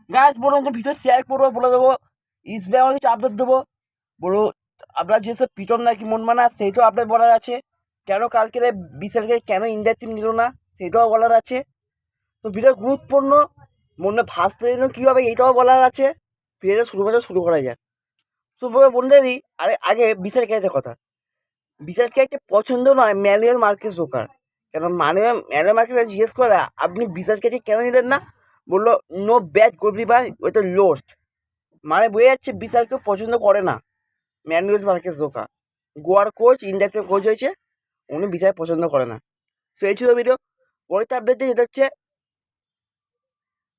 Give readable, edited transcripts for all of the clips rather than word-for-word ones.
গাছ বলুন তো ভিডিও শেয়ার করবো, বলে দেবো ইস্ট বেঙ্গল কিছু আপডেট দেবো, বলো আপনার যেসব পিটন নাকি মন মানা সেইটাও আপডেট বলার আছে, কেন কালকে বিশালকে কেন ইন্ডিয়ার টিম নিল না সেইটাও বলার আছে। তো ভিডিও গুরুত্বপূর্ণ, মনে ফার্স্ট পেরিয়ে কীভাবে এইটাও বলার আছে। ভিডিওটা শুরু করা যায়। তো বন্ধুদেরই আরে আগে বিশাল ক্যারেক্টার কথা, বিশাল ক্যারেক্টার পছন্দ নয় ম্যানুয়াল মার্কেস জোকার। কেন ম্যানুয়াল মার্কেস জিজ্ঞেস করা আপনি বিশাল ক্যারেক্টার কেন নিলেন না, বললো নো ব্যাচ গোলকি ভাই ওই তো লোস্ট, মানে বোঝা যাচ্ছে বিশালকেও পছন্দ করে না ম্যানুয়াল মার্কেস জোকার। গোয়ার কোচ, ইন্ডিয়াতে কোচ হয়েছে, উনি বিশাল পছন্দ করে না। সো এই ছিল ভিডিও। পরেরটা আপডেট যেটা হচ্ছে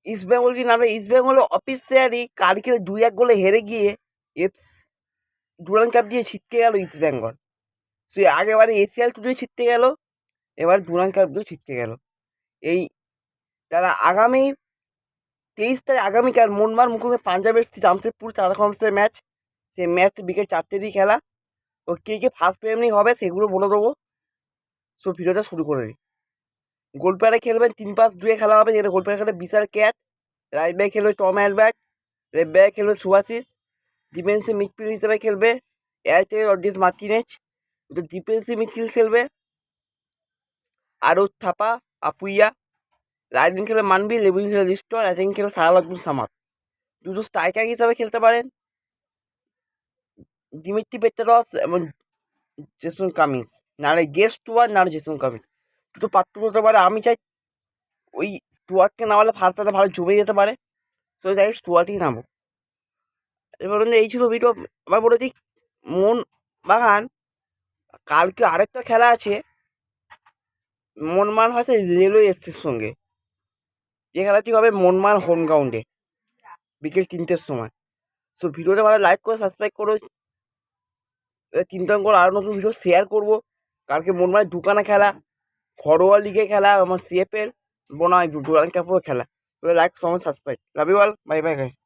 ইস্ট বেঙ্গল কি নামে, ইস্ট বেঙ্গলের অফিসিয়ালি কালকে 2-1 গোলে হেরে গিয়ে ডুরান্ড কাপ দিয়ে ছিটকে গেল ইস্ট বেঙ্গল। সে আগেবারে এশিয়াল টুর্নামেন্টে ছিটকে গেল, এবার ডুরান্ড কাপ দিয়েও ছিটকে গেল। এই তারা আগামী 23 তারিখ আগামীকাল মোহনবাগান মুখোমুখি পাঞ্জাবের জামশেদপুর চারাখমসের ম্যাচ। সেই ম্যাচ বিকেল 4টে দিয়ে খেলা। ও কে কে ফার্স্ট প্রেমিনি হবে সেগুলো বলে দেবো। সো ভিডিওটা শুরু করে দিই। গোলপারে খেলবেন 3-5-2 খেলা হবে, যেটা গোলপারে খেলে বিশাল ক্যাট, রাইট ব্যাক খেলবে টম অ্যালবার্ট, লেফট ব্যাক খেলবে সুভাশিস, ডিফেন্সিভ মিডফিল্ড হিসেবে খেলবে এয়ারটেল অডিস মার্টিনেজ, ডিফেন্সিভ মিডফিল্ড খেলবে আরও থাপা আপুইয়া, রাইট উইং খেলবে মানবি, লেফট উইং খেলবে লিস্টন, রাইট উইং খেলবে সারালাকবুল সামাদ। দুটো স্ট্রাইকার হিসাবে খেলতে পারেন দিমিত্রি পেট্রারস এবং জেসন কামিন্স, নাহলে গেস স্টুয়ার্ট নাহলে জেসন কামিন্স। দুটো পার্থক্য হতে পারে। আমি চাই ওই স্টুয়ার্টকে নামালে ফার্স্টটা ভালো জমে যেতে পারে, তো যাই স্টুয়ার্টই নামো। এবার এই ছিল ভিডিও। আবার বলে দিই মোহনবাগান কালকে আরেকটা খেলা আছে, মোহনবাগান হয়তো রেলওয়ে এফসির সঙ্গে, যে খেলাটি হবে মোহনবাগান হোম গ্রাউন্ডে বিকেল 3টের সময়। সো ভিডিওটা ভালো লাইক করে সাবস্ক্রাইব করো। 3টা করে আরও নতুন ভিডিও শেয়ার করবো। কালকে মোহনবাগান দুখানা খেলা, ঘরোয়া লিগে খেলা, আমার সিএফএল বনায় ডুরান্ড কাপও খেলা। Like, comment, subscribe. Love you all, bye bye guys.